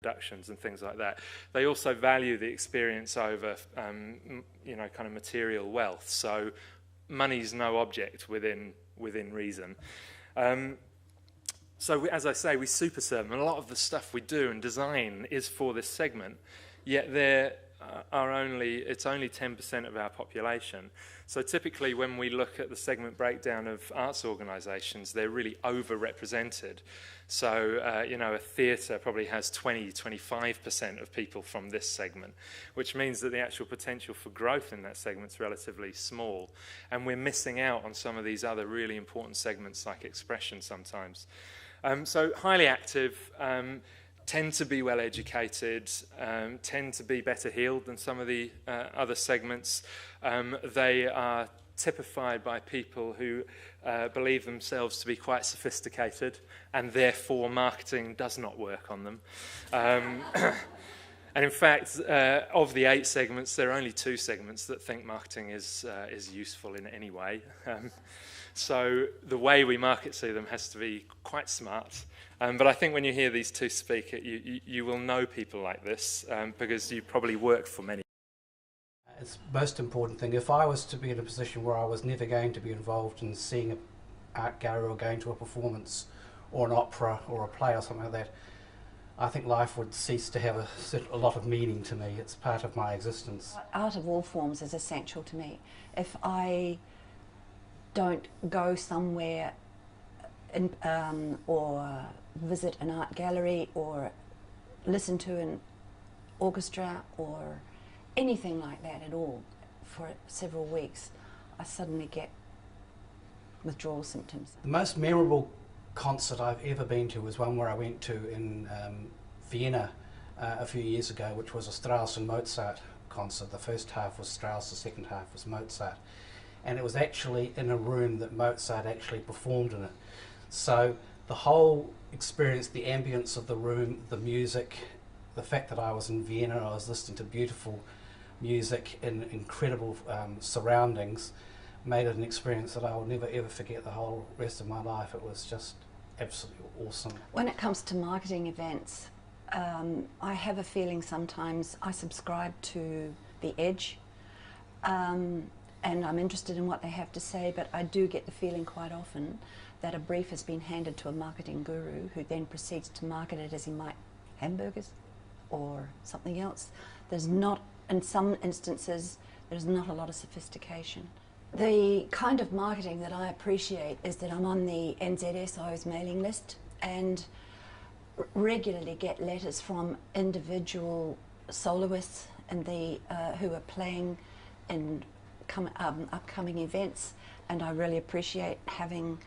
productions and things like that. They also value the experience over, you know, kind of material wealth. So money's no object within reason. So as I say, we super serve them, and a lot of the stuff we do and design is for this segment, yet it's only 10% of our population. So typically when we look at the segment breakdown of arts organisations, they're really overrepresented. So, you know, a theatre probably has 25% of people from this segment, which means that the actual potential for growth in that segment is relatively small. And we're missing out on some of these other really important segments like expression sometimes. So highly active, tend to be well educated, tend to be better heeled than some of the other segments. They are typified by people who believe themselves to be quite sophisticated, and therefore marketing does not work on them. And in fact, of the 8 segments, there are only 2 segments that think marketing is useful in any way. So the way we market to them has to be quite smart. But I think when you hear these 2 speak, you will know people like this because you probably work for many. It's the most important thing. If I was to be in a position where I was never going to be involved in seeing an art gallery or going to a performance or an opera or a play or something like that, I think life would cease to have a lot of meaning to me. It's part of my existence. Art of all forms is essential to me. If I don't go somewhere or visit an art gallery or listen to an orchestra or anything like that at all for several weeks, I suddenly get withdrawal symptoms. The most memorable concert I've ever been to was one where I went to in Vienna a few years ago, which was a Strauss and Mozart concert. The first half was Strauss, the second half was Mozart. And it was actually in a room that Mozart actually performed in it. So the whole experience, the ambience of the room, the music, the fact that I was in Vienna, I was listening to beautiful music in incredible surroundings, made it an experience that I will never ever forget the whole rest of my life. It was just absolutely awesome. When it comes to marketing events, I have a feeling sometimes I subscribe to the edge. And I'm interested in what they have to say, but I do get the feeling quite often that a brief has been handed to a marketing guru who then proceeds to market it as he might hamburgers or something else. There's not, in some instances, there's not a lot of sophistication. The kind of marketing that I appreciate is that I'm on the NZSO's mailing list and regularly get letters from individual soloists and who are playing in upcoming events, and I really appreciate having